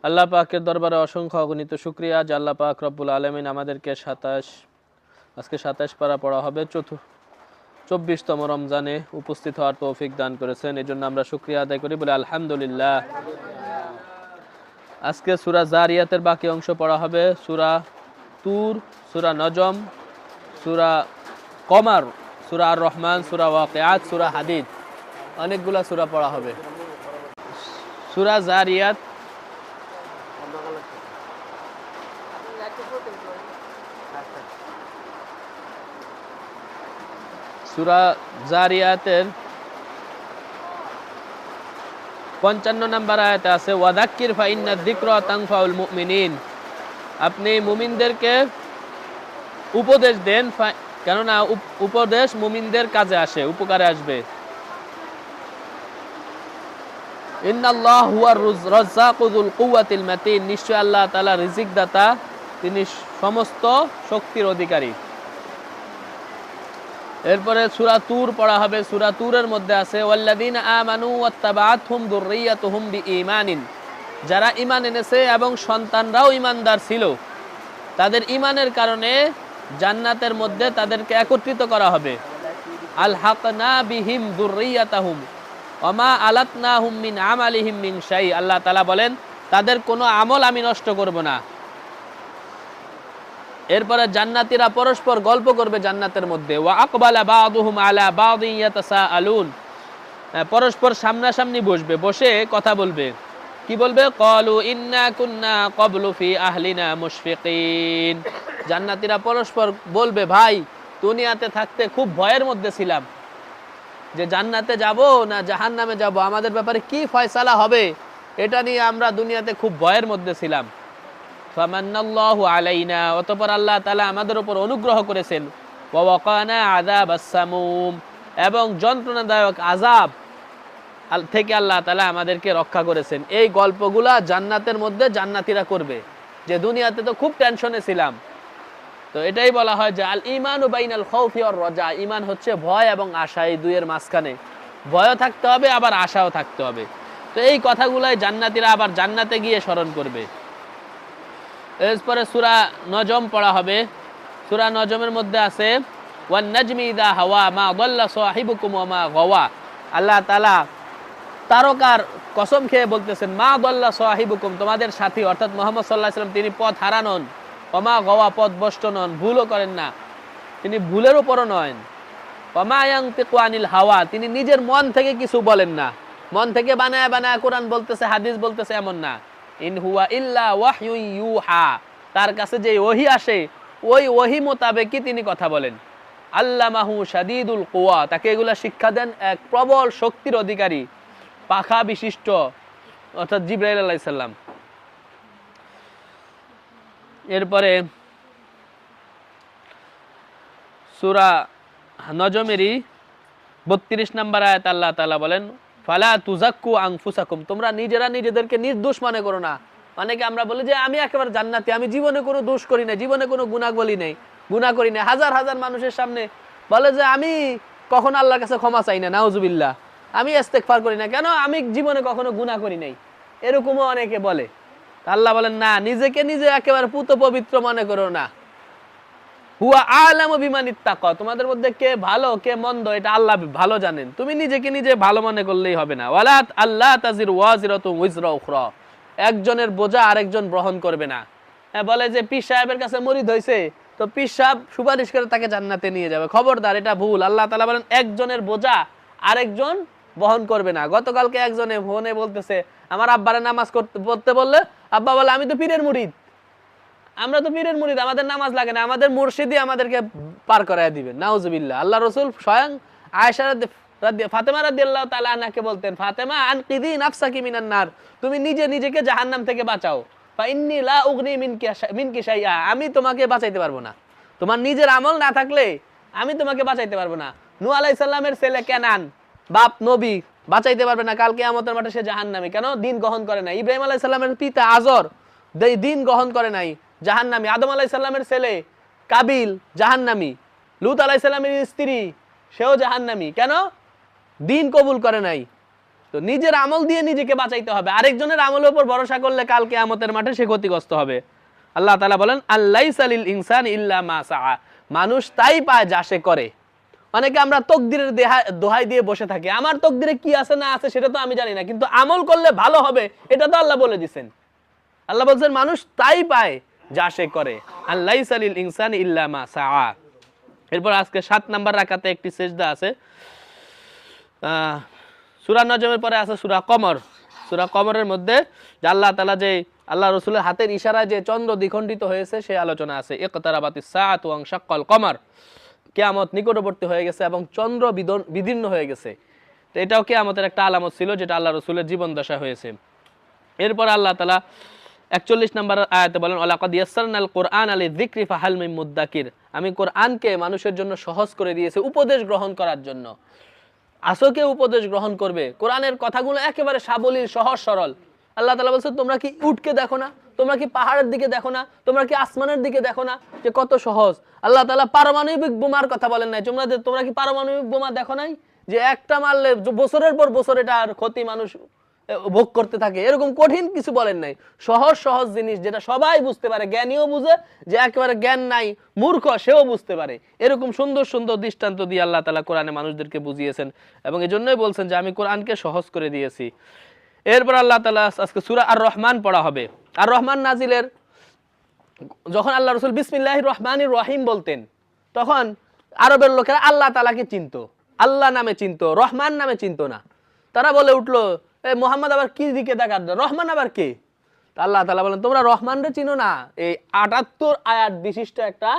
আল্লাহ পাকের দরবারে অসংখ্য অগণিত শুকরিয়া যে আল্লাহ পাক রব্বুল আলামিন আমাদেরকে আজকে 27 পারা পড়া হবে 24তম রমজানে উপস্থিত হওয়ার তৌফিক দান করেছেন। এজন্য আমরা শুকরিয়া আদায় করি, বলে আলহামদুলিল্লাহ। আজকে সূরা জারিয়াতের বাকি অংশ পড়া হবে, সূরা তুর, সূরা নজম, সূরা কমার, সূরা আর রহমান, সূরা ওয়াকিআত, সূরা হাদিদ, অনেকগুলা সূরা পড়া হবে। সূরা জারিয়াত সূরা জারিয়াতের 55 নম্বর আয়াতে আছে ওয়াদাক্কির ফাইন্না যিকরা তানফাউল মুমিনিন। আপনি মুমিনদেরকে উপদেশ দেন, কেননা উপদেশ মুমিনদের কাজে আসে, উপকারে আসবে। ইন্নাল্লাহু হুয়ার রাজ্জাকু যুল কুওয়াতিল মাতিন, নিশ্চয় আল্লাহ তাআলা রিজিক দাতা, তিনি সমস্ত শক্তির অধিকারী। এরপরে সূরা তুর পড়া হবে। সূরা তুরের মধ্যে আছে ওয়াল্লাযীনা আমানু ওয়াত্তাবাআতহুম যুররিয়াতুহুম বিঈমানিন, যারা ঈমান এনেছে এবং সন্তানরাও ঈমানদার ছিল, তাদের ঈমানের কারণে জান্নাতের মধ্যে তাদেরকে একত্রিত করা হবে। আলহাকনা বিহিম যুররিয়াতাহুম ওয়ামা আলাতনাহুম মিন আমালিহিম মিন শাই, আল্লাহ তাআলা বলেন তাদের কোনো আমল আমি নষ্ট করব না। এরপরে জান্নাতীরা পরস্পর গল্প করবে জান্নাতের মধ্যে, ওয়া আকবালা বাযুহুম আলা বাযিন ইয়াতাসাআলুন, পরস্পর সামনাসামনি বসবে, বসে কথা বলবে। কি বলবে? ক্বালু ইন্না কুন্না ক্বাবলু ফি আহলিনা মুশফিকিন, জান্নাতীরা পরস্পর বলবে, ভাই দুনিয়াতে থাকতে খুব ভয়ের মধ্যে ছিলাম, যে জান্নাতে যাব না জাহান্নামে যাব, আমাদের ব্যাপারে কি ফয়সালা হবে এটা নিয়ে আমরা দুনিয়াতে খুব ভয়ের মধ্যে ছিলাম। ফামান্নাল্লাহু আলাইনা, অতঃপর আল্লাহ তাআলা আমাদের উপর অনুগ্রহ করেছেন। ওয়া ওয়াকানা আযাবাস সামুম, এবং যন্ত্রণাদায়ক আযাব থেকে আল্লাহ তাআলা আমাদেরকে রক্ষা করেছেন। এই গল্পগুলা জান্নাতের মধ্যে জান্নাতীরা করবে, যে দুনিয়াতে তো খুব টেনশনে ছিলাম। তো এটাই বলা হয় যে আল ঈমানু বাইনাল খাউফি ওয়ার রাজা, ঈমান হচ্ছে ভয় এবং আশা, এই দুইয়ের মাঝখানে ভয়ও থাকতে হবে আবার আশাও থাকতে হবে। তো এই কথাগুলাই জান্নাতীরা আবার জান্নাতে গিয়ে স্মরণ করবে। এরপরে সূরা নজম পড়া হবে। সূরা নজমের মধ্যে আছে ওয়ান নাজমি ইযা হাওয়া মা দাল্লা সাহিবুকুম ওয়া মা গাওয়া, আল্লাহ তাআলা তারকার কসম খেয়ে বলতেছেন, মা দাল্লা সাহিবুকুম, তোমাদের সাথী অর্থাৎ মুহাম্মদ সাল্লাল্লাহু আলাইহি ওয়াসাল্লাম তিনি পথ হারানন, ওয়া মা গাওয়া, পথভ্রষ্ট নন, ভুলও করেন না, তিনি ভুলের উপরও নন। ওয়া মা ইয়ানতিকু আনিল হাওয়া, তিনি নিজের মন থেকে কিছু বলেন না, মন থেকে বানায় বানায় কোরআন বলতেছে, হাদিস বলতেছে, এমন না। ইন হুয়া ইল্লা ওয়াহয়ুন ইউহা, তার কাছে যে ওহী আসে ওই ওহী মোতাবেকই তিনি কথা বলেন। আল্লামাহু শাদীদুল কুওয়া, তাকে এগুলা শিক্ষা দেন এক প্রবল শক্তির অধিকারী, পাখা বিশিষ্ট, অর্থাৎ জিবরাইল আলাইহিস সালাম। এরপরে সূরা নজমেরই 32 নম্বর আয়াত আল্লাহ তাআলা বলেন ফালা তুযাক্কু আনফুসাকুম, তোমরা নিজেরা নিজেদেরকে নির্দোষ মনে করো না। অনেকে আমরা বলি যে আমি একেবারে জান্নাতি, আমি জীবনে কোনো দোষ করি না, জীবনে কোনো গুনাহ করি না। হাজার হাজার মানুষের সামনে বলে যে আমি কখনো আল্লাহর কাছে ক্ষমা চাই না, নাউজুবিল্লাহ, আমি ইস্তেগফার করি না, কেন আমি জীবনে কখনো গুনাহ করি নাই, এরকমও অনেকে বলে। আল্লাহ বলেন না, নিজেকে নিজে একেবারে পুত পবিত্র মনে করো না। হুয়া আ'লামু বিমান ইত্তাকা, তোমাদের মধ্যে কে ভালো কে মন্দ এটা আল্লাহ ভালো জানেন, তুমি নিজেকে নিজে ভালো মনে করলেই হবে না। ওয়ালা আল্লাহ তাজির ওয়াজিরাতু উযরা উখরা, একজনের বোঝা আরেকজন বহন করবে না। বলে যে পীর সাহেবের কাছে মুরিদ হইছে, তো পীর সাহেব সুপারিশ করে তাকে জান্নাতে নিয়ে যাবে, খবরদার, এটা ভুল। আল্লাহ তাআলা বলেন একজনের বোঝা আরেকজন বহন করবে না। গতকালকে একজনে ফোনে বলতেছে, আমার আব্বারে নামাজ পড়তে বললে আব্বা বলে আমি তো পীরের মুরিদ, আমরা তো পীরের মুরিদ, আমাদের নামাজ লাগে না, আমাদের মুর্শিদই আমাদেরকে পার করায় দিবে। নাউজুবিল্লাহ। আল্লাহ রাসূল স্বয়ং আয়েশা ফাতেমা রাদিয়াল্লাহু তাআলা আনহাকে বলতেন, ফাতেমা আনকিদি নাফসাকি মিনান নার, তুমি নিজেকে জাহান্নাম থেকে বাঁচাও। ফা ইন্নী লা উগনি মিনকি শাইআ, আমি তোমাকে বাঁচাইতে পারবো না, তোমার নিজের আমল না থাকলে আমি তোমাকে বাঁচাইতে পারবো না। নূহ আলাইহিস সালামের ছেলে কেনান, বাপ নবী, বাঁচাইতে পারবে না, কাল কিয়ামতের মাঠে সে জাহান্নামী, কেন? দিন গ্রহণ করে নাই। ইব্রাহিম আলাইহিস সালামের পিতা আজর দিন গ্রহণ করে নাই, জাহান্নামী। আদম আলাইহিস সালামের ছেলে কাবিল জাহান্নামী। লূত আলাইহিস সালামের স্ত্রী সেও জাহান্নামী, কেন? দিন কবুল করে নাই। তো নিজের আমল দিয়ে নিজেকে বাঁচাইতে হবে, আরেকজনের আমলের উপর ভরসা করলে কাল কিয়ামতের মাঠে সে ক্ষতিগ্রস্ত হবে। আল্লাহ তাআলা বলেন আল্লাইসা লিল ইনসানি ইল্লা মা সাআ, মানুষ তাই পায় যা সে করে। অনেকে আমরা তকদিরের দোহাই দিয়ে বসে থাকি, আমার তকদিরে কি আছে না আছে সেটা তো আমি জানি না, কিন্তু আমল করলে ভালো হবে এটা তো আল্লাহ বলে দিয়েছেন। আল্লাহ বলছেন মানুষ তাই পায় যা সে করে, আল্লাইসা লিল ইনসানি ইল্লা মা সাআ। এরপর আজকে 7 নাম্বার রাকাতে একটি সিজদা আছে, সূরা নজমের পরে আছে সূরা কমর। সূরা কমরের মধ্যে যে আল্লাহ তাআলা যে আল্লাহ রাসূলের হাতের ইশারায় যে চন্দ্র দ্বিখণ্ডিত হয়েছে সেই আলোচনা আছে। ইকতারাবাতিস সাআতু ওয়া শাক্কাল কমর, কিয়ামত নিকটবর্তী হয়ে গেছে এবং চন্দ্র বিদীর্ণ হয়ে গেছে। তো এটাও কিয়ামতের একটা আলামত ছিল যেটা আল্লাহ রাসূলের জীবন দশা হয়েছে। এরপর আল্লাহ তাআলা 41 নম্বর আয়াতে বলেন ওয়ালাকাদ ইয়াসসারনাল কুরআনা লিযিকরি ফাহাল মিন মুদ্দাকির, আমি কোরআনকে মানুষের জন্য সহজ করে দিয়েছি উপদেশ গ্রহণ করার জন্য। আসোকে উপদেশ গ্রহণ করবে, কোরআনের কথাগুলো একেবারে সাবলীল সহজ সরল। আল্লাহ তাআলা বলছে তোমরা কি উটকে দেখো না, তোমরা কি পাহাড়ের দিকে দেখো না, তোমরা কি আসমানের দিকে দেখো না যে কত সহজ। আল্লাহ তাআলা পারমাণবিক বোমার কথা বলেন নাই, তোমরা কি পারমাণবিক বোমা দেখো নাই যে একটা মারলে বছরের পর বছর এটার ক্ষতি মানুষ ভোগ করতে থাকে, এরকম কঠিন কিছু বলেন নাই। সহজ সহজ জিনিস যেটা সবাই বুঝতে পারে, জ্ঞানীও বুঝে, যে একেবারে জ্ঞান নাই মূর্খ সেও বুঝতে পারে, এরকম সুন্দর সুন্দর দৃষ্টান্ত দিয়ে আল্লাহ তাআলা কোরআনে মানুষদেরকে বুঝিয়েছেন এবং এজন্যই বলছেন যে আমি কোরআনকে সহজ করে দিয়েছি। এরপর আল্লাহ তাআলা আজকে সূরা আর রহমান পড়া হবে। আর রহমান নাজিলের যখন আল্লাহ রাসূল বিসমিল্লাহির রহমানির রহিম বলতেন তখন আরবের লোকেরা আল্লাহ তাআলাকে চিনতো, আল্লাহ নামে চিনতো, রহমান নামে চিনতো না। তারা বলে উঠলো মোহাম্মদ আবার কি দিকে দেখা, রহমান আবার কে? আল্লাহ তাআলা বলেন তোমরা রহমানরে চিনো না? এই 78 আয়াত বিশিষ্ট একটা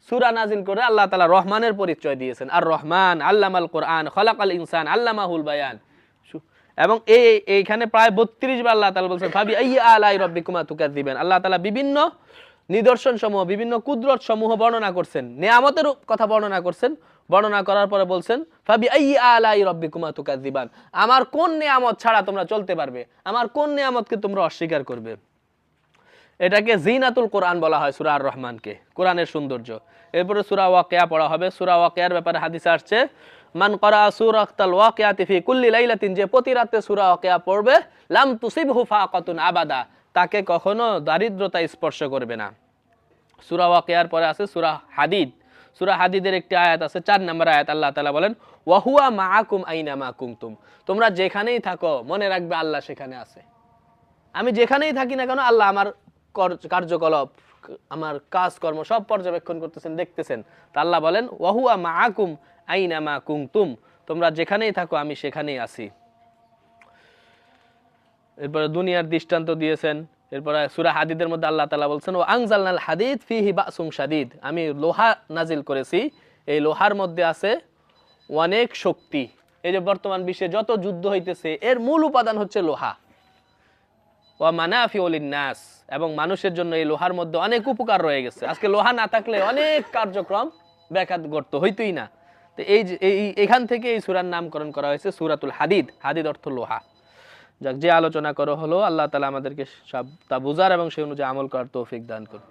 সূরা নাজিল করে আল্লাহ তাআলা রহমানের পরিচয় দিয়েছেন। আর রহমান আল্লামাল কোরআন খলাকাল ইনসান আল্লামাহুল বায়ান। এবং এইখানে প্রায় 32 বার আল্লাহ তাআলা বলছেন ফাবি আইয়ি আলাই রাব্বিকুমা তুকাযযিবান। আল্লাহ তাআলা বিভিন্ন নিদর্শন সমূহ, বিভিন্ন কুদরত সমূহ বর্ণনা করছেন, নিয়ামতের কথা বর্ণনা করছেন, বর্ণনা করার পরে বলছেন ফাবি আইয়ি আলাই রাব্বিকুমা তুকাযযিবান, আমার কোন নিয়ামত ছাড়া তোমরা চলতে পারবে, আমার কোন নিয়ামতকে তোমরা অস্বীকার করবে। এটাকে জিনাতুল কোরআন বলা হয় সূরা আর রহমানকে, কোরআনের সৌন্দর্য। এরপরে সূরা ওয়াকিয়া পড়া হবে। সূরা ওয়াকিয়ার ব্যাপারে হাদিসে আসছে মান করা সূরাতাল ওয়াকিয়াতি ফি কুল্লি লাইলাতিন, যে প্রতি রাতে সূরা ওয়াকিয়া পড়বে লাম তুসিবহু ফাকাতুন আবাদা, তাকে কখনো দারিদ্রতা স্পর্শ করবে না। সূরা ওয়াকিয়ার পরে আছে সূরা হাদিদ। সূরা হাদিদের একটি আয়াত আছে 4 নম্বর আয়াত, আল্লাহ তাআলা বলেন ওয়া হুয়া মাআকুম আইনা মা কুনতুম, তোমরা যেখানেই থাকো মনে রাখবে আল্লাহ সেখানে আছে। আমি যেখানেই থাকি না কেন আল্লাহ আমার কার্যকলাপ, আমার কাজকর্ম সব পর্যবেক্ষণ করতেছেন, দেখতেছেন। তা আল্লাহ বলেন ওয়া হুয়া মাআকুম আইনা মা কুনতুম, তোমরা যেখানেই থাকো আমি সেখানেই আছি। এরপরে দুনিয়ার দৃষ্টান্ত দিয়েছেন। এরপরে সূরা হাদিদের মধ্যে আল্লাহ তাআলা বলছেন ও আনজালনাল হাদিদ ফিহি বাসুন শাদীদ, আমি লোহা নাজিল করেছি, এই লোহার মধ্যে আছে অনেক শক্তি। এই যে বর্তমান বিশ্বে যত যুদ্ধ হইতেছে এর মূল উপাদান হচ্ছে লোহা। ওয়া মানাফিউ লিন-নাস, এবং মানুষের জন্য এই লোহার মধ্যে অনেক উপকার রয়ে গেছে। আজকে লোহা না থাকলে অনেক কার্যক্রম ব্যাঘাত ঘটতো, হইতই না। তো এইখান থেকে এই সূরার নামকরণ করা হয়েছে সূরাতুল হাদিদ। হাদিদ অর্থ লোহা। যাক, যে আলোচনা করা হলো আল্লাহ তাআলা আমাদেরকে সব তা বুঝার এবং সেই অনুযায়ী আমল করার তৌফিক দান করুন।